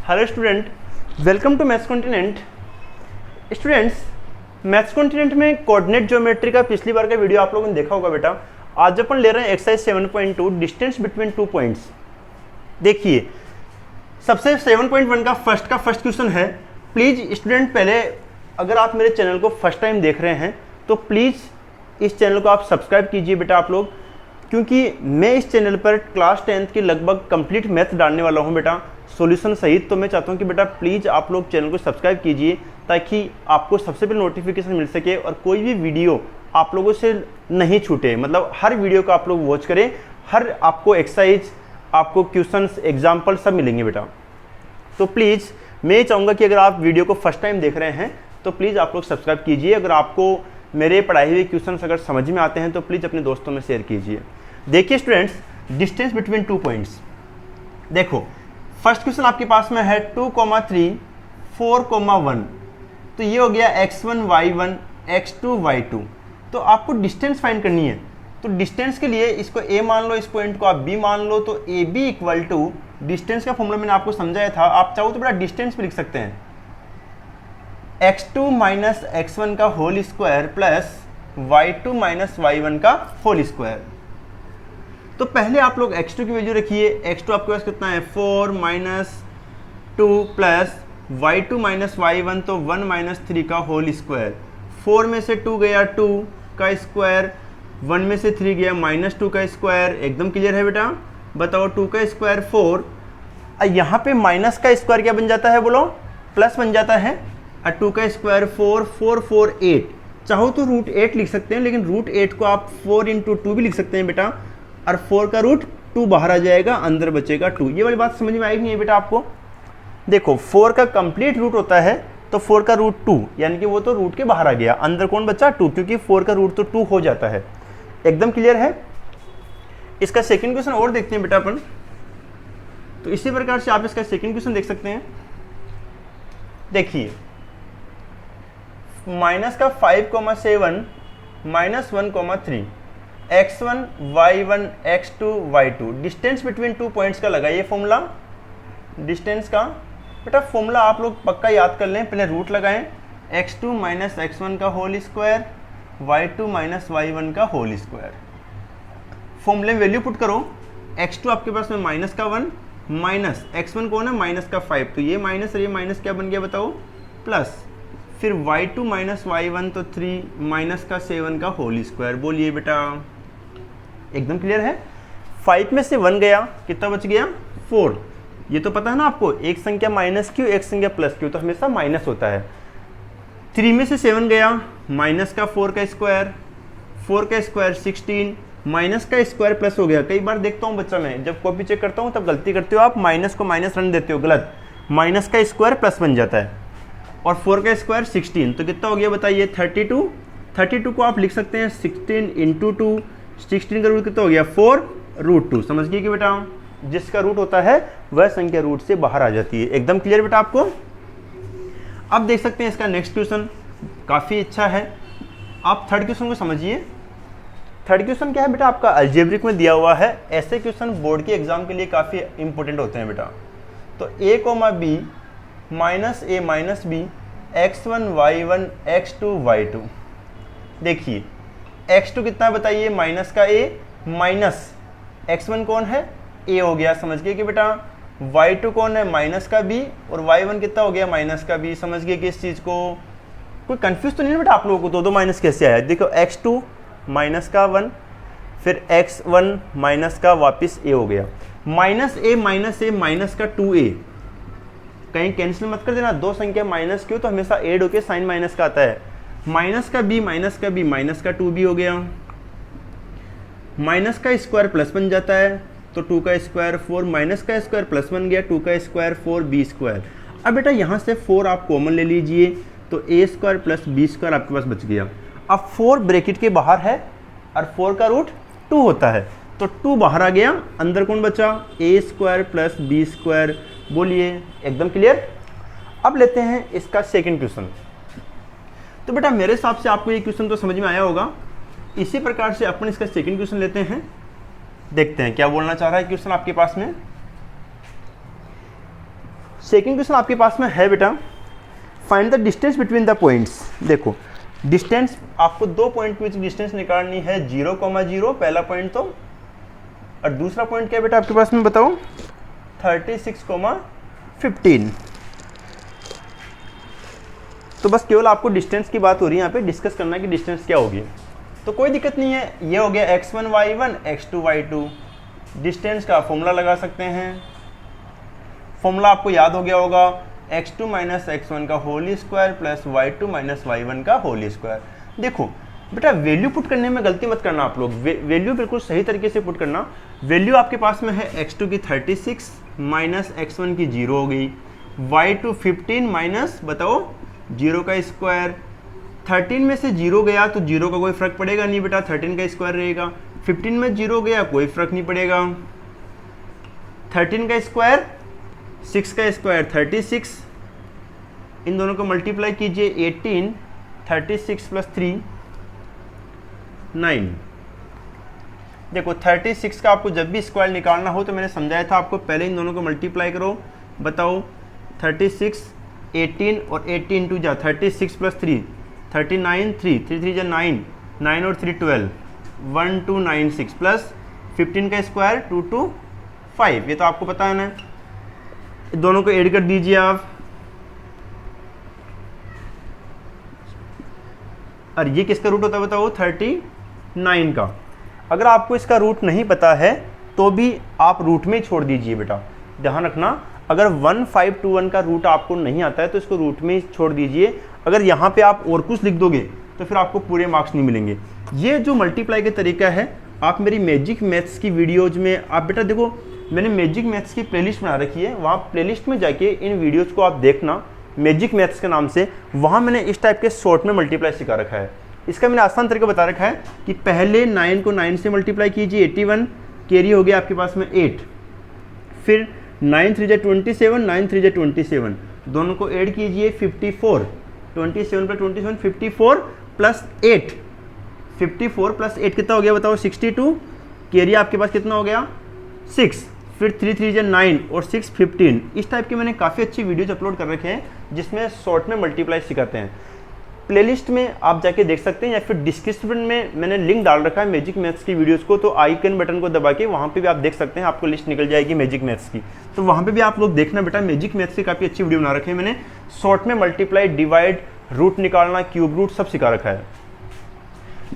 Hello student, welcome to maths continent. Students, maths continent में coordinate geometry का पिछली बार का वीडियो आप लोगों ने देखा होगा बेटा। आज अपन ले रहे हैं exercise 7.2 distance between two points. देखिए, सबसे 7.1 का फर्स्ट क्वेश्चन है। प्लीज़ स्टूडेंट, पहले अगर आप मेरे चैनल को फर्स्ट टाइम देख रहे हैं तो प्लीज़ इस चैनल को आप सब्सक्राइब कीजिए बेटा आप लोग, क्योंकि मैं इस चैनल पर क्लास 10th की लगभग कंप्लीट मैथ डालने वाला हूं बेटा, सॉल्यूशन सहित। तो मैं चाहता हूं कि बेटा प्लीज़ आप लोग चैनल को सब्सक्राइब कीजिए ताकि आपको सबसे पहले नोटिफिकेशन मिल सके और कोई भी वीडियो आप लोगों से नहीं छूटे। मतलब हर वीडियो को आप लोग वॉच करें, हर आपको एक्सरसाइज, आपको क्वेश्चंस, एग्जाम्पल सब मिलेंगे बेटा। तो प्लीज़ मैं चाहूँगा कि अगर आप वीडियो को फर्स्ट टाइम देख रहे हैं तो प्लीज़ आप लोग सब्सक्राइब कीजिए। अगर आपको मेरे पढ़ाए हुए क्वेश्चंस अगर समझ में आते हैं तो प्लीज़ अपने दोस्तों में शेयर कीजिए। देखिए students, distance between two points. देखो, फर्स्ट क्वेश्चन आपके पास में है 2,3, 4,1। तो ये हो गया x1 y1 x2 y2। तो आपको डिस्टेंस फाइंड करनी है। तो डिस्टेंस के लिए इसको a मान लो, इस पॉइंट को आप b मान लो। तो a b equal to, distance का फॉर्मूला मैंने आपको समझाया था, आप चाहो तो बड़ा डिस्टेंस भी लिख सकते हैं, x2 माइनस x1 का whole square plus y2 minus y1 का होल स्क्वायर। तो पहले आप लोग x2 की वैल्यू रखिए। x2 आपके पास कितना है, 4 minus 2 plus y2 minus y1, तो 1 माइनस 3 का होल स्क्वायर। 4 में से 2 गया 2 का स्क्वायर, 1 में से 3 गया माइनस 2 का स्क्वायर। एकदम क्लियर है बेटा? बताओ, 2 का स्क्वायर 4, यहाँ पे माइनस का स्क्वायर क्या बन जाता है, बोलो, प्लस बन जाता है। और 2 का स्क्वायर 4, 4 4 8। चाहो तो रूट 8 लिख सकते हैं, लेकिन रूट 8 को आप 4 इंटू 2 भी लिख सकते हैं बेटा। और 4 का रूट 2 बाहर आ जाएगा, अंदर बचेगा 2। ये वाली बात समझ में आएगी नहीं बेटा आपको? देखो, 4 का कंप्लीट रूट होता है तो 4 का रूट 2, यानी कि वो तो रूट के बाहर आ गया, अंदर कौन बचा, 2, क्योंकि 4 का रूट तो 2 हो जाता है। एकदम क्लियर है? इसका सेकंड क्वेश्चन और देखते हैं बेटा अपन। तो इसी प्रकार से आप इसका सेकंड क्वेश्चन देख सकते हैं। देखिए, माइनस का 5,7 minus 1,3, x1 y1 x2 y2। Distance between two points का लगाइए फॉर्मूला। डिस्टेंस का बेटा फॉर्मूला आप लोग पक्का याद कर लें। पहले रूट लगाएं, x2 माइनस x1 का whole square, y2 minus y1 का होल स्क्वायर। फॉर्मूले में वैल्यू पुट करो। x2 आपके पास में माइनस का 1, माइनस x1 कौन है, माइनस का 5, तो ये माइनस और ये माइनस क्या बन गया बताओ, प्लस। फिर y2 माइनस y1 तो 3 माइनस का 7 का होल स्क्वायर। बोलिए बेटा, एकदम क्लियर है? 5 में से 1 गया, कितना बच गया, 4। ये तो पता है ना आपको, एक संख्या माइनस क्यू, एक संख्या प्लस क्यू, तो हमेशा माइनस होता है। 3 में से 7 गया, माइनस का 4 का स्क्वायर, 4 का स्क्वायर 16, माइनस का स्क्वायर प्लस हो गया। कई बार देखता हूँ बच्चा मैं जब कॉपी चेक करता हूँ तब गलती करते हो आप, माइनस को माइनस रन देते हो, गलत। माइनस का स्क्वायर प्लस बन जाता है। और 4 का स्क्वायर 16, तो कितना हो गया बताइए, 32। 32 को आप लिख सकते हैं 16 इंटू 2, 16 का रूट कितना हो गया, 4 रूट 2। समझ गए कि बेटा जिसका रूट होता है वह संख्या रूट से बाहर आ जाती है। एकदम क्लियर बेटा आपको? अब देख सकते हैं इसका नेक्स्ट क्वेश्चन, काफ़ी अच्छा है। आप थर्ड क्वेश्चन को समझिए। थर्ड क्वेश्चन क्या है बेटा, आपका अलजेब्रिक में दिया हुआ है। ऐसे क्वेश्चन बोर्ड के एग्जाम के लिए काफ़ी इंपॉर्टेंट होते हैं बेटा। तो a, b minus a minus b x1 y1 x2 y2। देखिए, x2 कितना बताइए, माइनस का a, माइनस x1 कौन है, a हो गया। समझ गए कि बेटा y2 कौन है, माइनस का b, और y1 कितना हो गया, माइनस का b। समझ गए कि इस चीज़ को कोई कंफ्यूज तो नहीं है बेटा आप लोगों को? दो माइनस कैसे आया? देखो, x2 माइनस का 1, फिर x1 माइनस का वापस a हो गया, माइनस a माइनस का 2a। कहीं कैंसिल मत कर देना, दो संख्या माइनस क्यों तो हमेशा एड होके साइन माइनस का आता है। माइनस का b माइनस का b माइनस का 2b हो गया। माइनस का स्क्वायर प्लस बन जाता है, तो 2 का स्क्वायर 4, माइनस का स्क्वायर प्लस बन गया, 2 का स्क्वायर 4 b स्क्वायर। अब बेटा यहाँ से 4 आप कॉमन ले लीजिए, तो a square plus b square आपके पास बच गया। अब 4 ब्रैकेट के बाहर है और 4 का रूट 2 होता है, तो 2 बाहर आ गया, अंदर कौन बचा, a square plus b square. बोलिए, एकदम क्लियर? अब लेते हैं इसका सेकंड क्वेश्चन। तो बेटा मेरे हिसाब से आपको ये क्वेश्चन तो समझ में आया होगा। इसी प्रकार से अपन इसका सेकंड क्वेश्चन लेते हैं, देखते हैं क्या बोलना चाह रहा है क्वेश्चन आपके पास में। सेकंड क्वेश्चन आपके पास में है बेटा, find the distance between the points. देखो डिस्टेंस आपको दो पॉइंट के बीच डिस्टेंस निकालनी है, 0,0 पहला पॉइंट तो, और दूसरा पॉइंट क्या है बेटा आपके पास में बताओ, 36,15। तो बस केवल आपको डिस्टेंस की बात हो रही है, यहाँ पे डिस्कस करना है कि डिस्टेंस क्या होगी। तो कोई दिक्कत नहीं है, ये हो गया x1 y1 x2 y2। Distance का फॉर्मूला लगा सकते हैं, फॉर्मूला आपको याद हो गया होगा, x2 माइनस x1 का whole square plus y2 minus y1 का होल स्क्वायर। देखो बेटा वैल्यू पुट करने में गलती मत करना आप लोग, वैल्यू बिल्कुल सही तरीके से पुट करना। वैल्यू आपके पास में है x2 की 36 माइनस x1 की 0 हो गई, y2 15 माइनस बताओ 0 का स्क्वायर। 13 में से 0 गया तो 0 का कोई फर्क पड़ेगा नहीं बेटा, 13 का स्क्वायर रहेगा। 15 में 0 गया कोई फर्क नहीं पड़ेगा। 13 का स्क्वायर 6 का स्क्वायर 36, इन दोनों को मल्टीप्लाई कीजिए 18, 36 प्लस 3 9। देखो 36 का आपको जब भी स्क्वायर निकालना हो तो मैंने समझाया था आपको, पहले इन दोनों को मल्टीप्लाई करो। बताओ 36 18 और 18 टू जा 36 प्लस 3 39, 3 3 जा 9, 9 और 3 12, 1296 प्लस 15 का स्क्वायर 2 2 5। ये तो आपको पता है ना, दोनों को ऐड कर दीजिए आप। और ये किसका रूट होता है बताओ, 39 का। अगर आपको इसका रूट नहीं पता है तो भी आप रूट में ही छोड़ दीजिए बेटा, ध्यान रखना। अगर 1521 का रूट आपको नहीं आता है तो इसको रूट में ही छोड़ दीजिए। अगर यहाँ पे आप और कुछ लिख दोगे तो फिर आपको पूरे मार्क्स नहीं मिलेंगे। ये जो मल्टीप्लाई का तरीका है, आप मेरी मैजिक मैथ्स की वीडियोज में आप बेटा देखो, मैंने मैजिक मैथ्स की प्लेलिस्ट बना रखी है, वहाँ प्लेलिस्ट में जाके इन वीडियोज़ को आप देखना, मैजिक मैथ्स के नाम से। वहाँ मैंने इस टाइप के शॉर्ट में मल्टीप्लाई सिखा रखा है। इसका मैंने आसान तरीका बता रखा है कि पहले 9 को 9 से मल्टीप्लाई कीजिए, 81 कैरी हो गया आपके पास में 8, फिर 9 3 जा 27, 9 3 जा 27, दोनों को ऐड कीजिए 54, 27 प्लस 27 54 प्लस 8, 54 प्लस 8 कितना हो गया बताओ, 62। कैरी आपके पास कितना हो गया 6, फिर 3 3 जा 9 और 6 15। इस टाइप के मैंने काफ़ी अच्छी वीडियोज अपलोड कर रखे हैं जिसमें शॉर्ट में मल्टीप्लाई सिखाते हैं। प्लेलिस्ट में आप जाके देख सकते हैं या फिर डिस्क्रिप्शन में मैंने लिंक डाल रखा है मैजिक मैथ्स की वीडियोस को, तो आइकन बटन को दबा के वहाँ पे भी आप देख सकते हैं, आपको लिस्ट निकल जाएगी मैजिक मैथ्स की। तो वहाँ पे भी आप लोग देखना बेटा, मैजिक मैथ्स की काफ़ी अच्छी वीडियो बना रखी है मैंने। शॉर्ट में मल्टीप्लाई, डिवाइड, रूट निकालना, क्यूब रूट सब सिखा रखा है।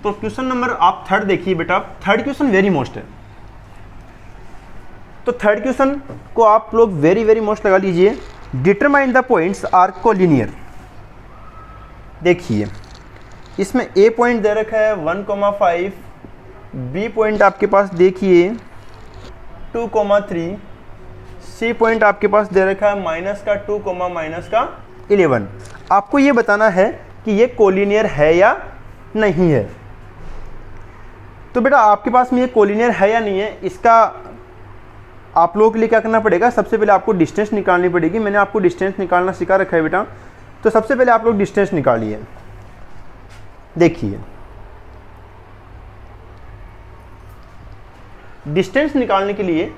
तो क्वेश्चन नंबर आप थर्ड देखिए बेटा, थर्ड क्वेश्चन वेरी मोस्ट है। तो थर्ड क्वेश्चन को आप लोग वेरी वेरी मोस्ट लगा लीजिए। Determine the points are collinear. देखिए इसमें ए पॉइंट दे रखा है 1,5, बी पॉइंट आपके पास देखिए 2,3, सी पॉइंट आपके पास दे रखा है माइनस का 2, माइनस का 11। आपको ये बताना है कि ये कोलिनियर है या नहीं है। तो बेटा आपके पास में ये कोलिनियर है या नहीं है, इसका आप लोगों के लिए क्या करना पड़ेगा, सबसे पहले आपको डिस्टेंस निकालनी पड़ेगी। मैंने आपको डिस्टेंस निकालना सिखा रखा है बेटा, तो सबसे पहले आप लोग डिस्टेंस निकालिए। देखिए डिस्टेंस निकालने के लिए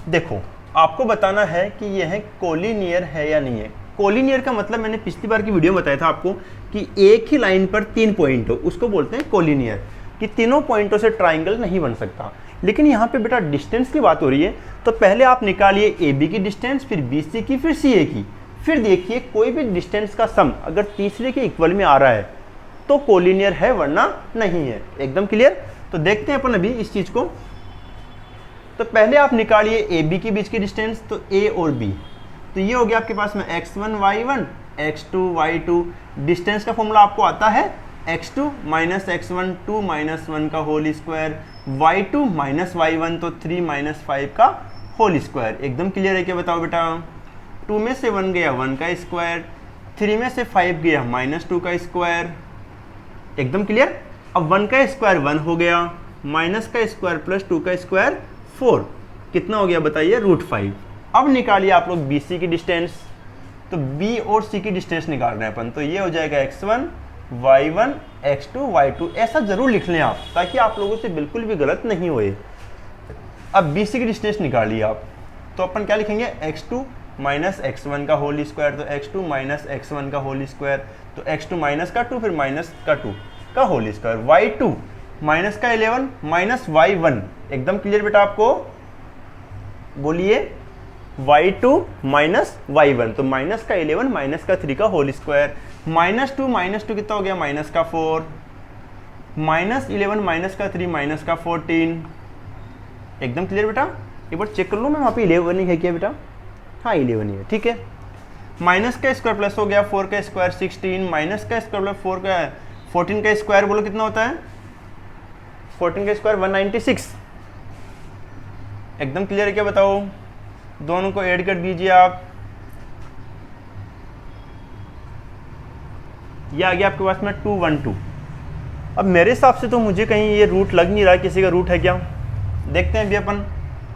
देखो आपको बताना है कि यह कोलिनियर है या नहीं है। कोलिनियर का मतलब मैंने पिछली बार की वीडियो में बताया था आपको कि एक ही लाइन पर 3 पॉइंट हो, उसको बोलते हैं कोलिनियर, कि तीनों पॉइंटों से ट्राइंगल नहीं बन सकता। लेकिन यहाँ पे बेटा डिस्टेंस की बात हो रही है, तो पहले आप निकालिए ए बी की डिस्टेंस, फिर बी सी की, फिर सी ए की। फिर देखिए कोई भी डिस्टेंस का सम अगर तीसरे के इक्वल में आ रहा है तो कोलिनियर है, वरना नहीं है। एकदम क्लियर। तो देखते हैं अपन अभी इस चीज को। तो पहले आप निकालिए ए बी के बीच की डिस्टेंस, तो ए और बी, तो ये हो गया आपके पास में x1 y1 x2 y2। Distance का फॉर्मूला आपको आता है x2 माइनस x1 2 माइनस 1 का whole square, y2 minus y1 तो 3 माइनस 5 का होल स्क्वायर। एकदम क्लियर है क्या बताओ बेटा। 2 में से 1 गया 1 का स्क्वायर, 3 में से 5 गया माइनस 2 का स्क्वायर। एकदम क्लियर। अब 1 का स्क्वायर 1 हो गया, माइनस का स्क्वायर प्लस 2 का स्क्वायर 4, कितना हो गया बताइए, √5। अब निकालिए आप लोग बी सी की डिस्टेंस, तो बी और सी की डिस्टेंस निकाल रहे हैं अपन, तो ये हो जाएगा x1 y1 x2 y2। ऐसा जरूर लिख लें आप, ताकि आप लोगों से बिल्कुल भी गलत नहीं होए। अब बी सी की डिस्टेंस निकालिए आप, तो अपन क्या लिखेंगे x2 माइनस x1 का होल स्क्वायर, तो x2 माइनस x1 का होल स्क्वायर, तो x2 माइनस का 2 फिर माइनस का 2 का होल स्क्वायर, y2 माइनस का 11 माइनस y1, एकदम क्लियर बेटा आपको, बोलिए y2 माइनस y1, तो माइनस का 11 माइनस का 3 का होल स्क्वायर, माइनस टू कितना हो गया, माइनस का 4, माइनस 11 माइनस का 3 माइनस का 14, एकदम क्लियर बेटा। एक बार चेक कर लो मैं, वहाँ पे 11 ही है क्या बेटा, हाँ 11 ही है, ठीक है। माइनस का स्क्वायर प्लस हो गया 4 का स्क्वायर 16, माइनस का स्क्वायर प्लस 4 का 14 का स्क्वायर, बोलो कितना होता है, 14 का स्क्वायर 196, एकदम क्लियर है क्या बताओ, दोनों को ऐड कर दीजिए आप, ये आ गया आपके पास में 212। अब मेरे हिसाब से तो मुझे कहीं ये रूट लग नहीं रहा, किसी का रूट है क्या, देखते हैं भी अपन।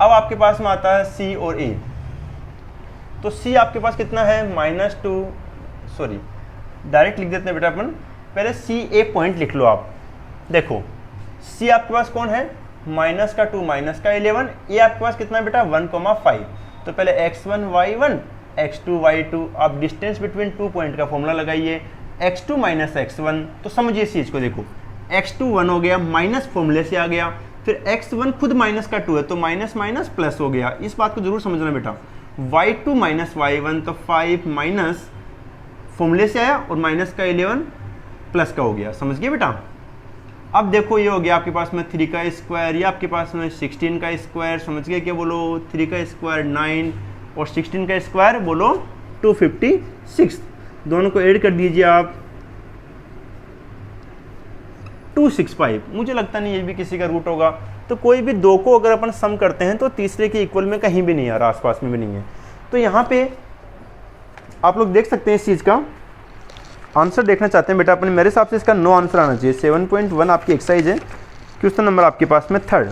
अब आपके पास में आता है सी और ए, तो सी आपके पास कितना है -2, सॉरी डायरेक्ट लिख देते हैं बेटा अपन, पहले सी ए पॉइंट लिख लो आप, देखो सी आपके पास कौन है, माइनस का 2 माइनस का 11, ए आपके पास कितना है बेटा 1,5, तो पहले x1 y1 x2 y2, आप डिस्टेंस बिटवीन 2 पॉइंट का फॉर्मूला लगाइए, x2 माइनस x1, तो समझिए इस चीज़ को, देखो x2 1 हो गया, माइनस फॉर्मूले से आ गया, फिर x1 खुद माइनस का 2 है तो माइनस माइनस प्लस हो गया, इस बात को जरूर समझना बेटा, y2 माइनस y1 तो 5 माइनस फॉर्मूले से आया और माइनस का 11 प्लस का हो गया, समझ गए बेटा। अब देखो ये हो गया आपके पास में 3 का स्क्वायर, ये आपके पास में 16 का स्क्वायर, समझ गए क्या, बोलो 3 का स्क्वायर 9 और 16 का स्क्वायर बोलो 256, दोनों को ऐड कर दीजिए आप 265, मुझे लगता नहीं ये भी किसी का रूट होगा, तो कोई भी दो को अगर अपन सम करते हैं तो तीसरे के इक्वल में कहीं भी नहीं आ रहा, आसपास में भी नहीं है, तो यहाँ पे आप लोग देख सकते हैं इस चीज़ का आंसर देखना चाहते हैं बेटा अपने, मेरे हिसाब से इसका नो आंसर आना चाहिए, 7.1 आपकी एक्सरसाइज है, क्वेश्चन नंबर आपके पास में 3rd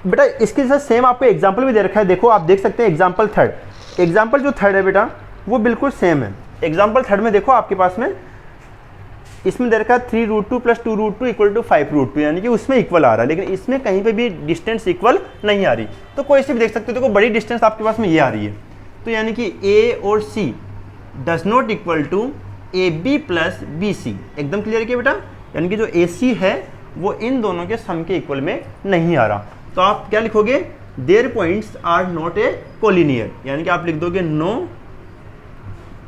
बेटा। इसके साथ सेम आपको एग्जाम्पल भी दे रखा है, देखो आप देख सकते हैं एग्जाम्पल 3rd, एग्जाम्पल जो 3rd है बेटा वो बिल्कुल सेम है, एग्जाम्पल 3rd में देखो आपके पास में इसमें दे रखा है 3√2 + 2√2 = 5√2, यानी कि उसमें इक्वल आ रहा है, लेकिन इसमें कहीं पे भी डिस्टेंस इक्वल नहीं आ रही, तो कोई से भी देख सकते हो, देखो बड़ी डिस्टेंस आपके पास में ये आ रही है, तो यानी कि ए और C does not equal to AB + BC, एकदम क्लियर किया बेटा, यानी कि जो AC है वो इन दोनों के सम के इक्वल में नहीं आ रहा, तो आप क्या लिखोगे, their points are not a collinear, यानी कि आप लिख दोगे नो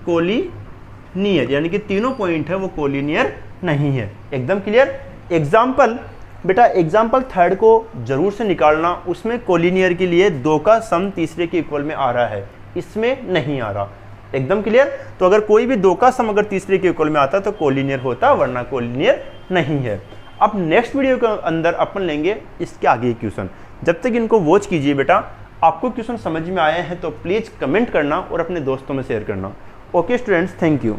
कोलिनियर, यानी कि तीनों पॉइंट है वो कोलिनियर नहीं है, एकदम क्लियर। एग्जाम्पल बेटा, एग्जाम्पल 3rd को जरूर से निकालना, उसमें कोलिनियर के लिए 2 का सम तीसरे के इक्वल में आ रहा है, इसमें नहीं आ रहा, एकदम क्लियर। तो अगर कोई भी 2 का सम अगर तीसरे के इक्वल में आता तो कोलिनियर होता, वरना कोलिनियर नहीं है। अब नेक्स्ट वीडियो के अंदर अपन लेंगे इसके आगे क्वेश्चन, जब तक इनको वॉच कीजिए बेटा। आपको क्वेश्चन समझ में आया है तो प्लीज़ कमेंट करना और अपने दोस्तों में शेयर करना। Okay students, thank you.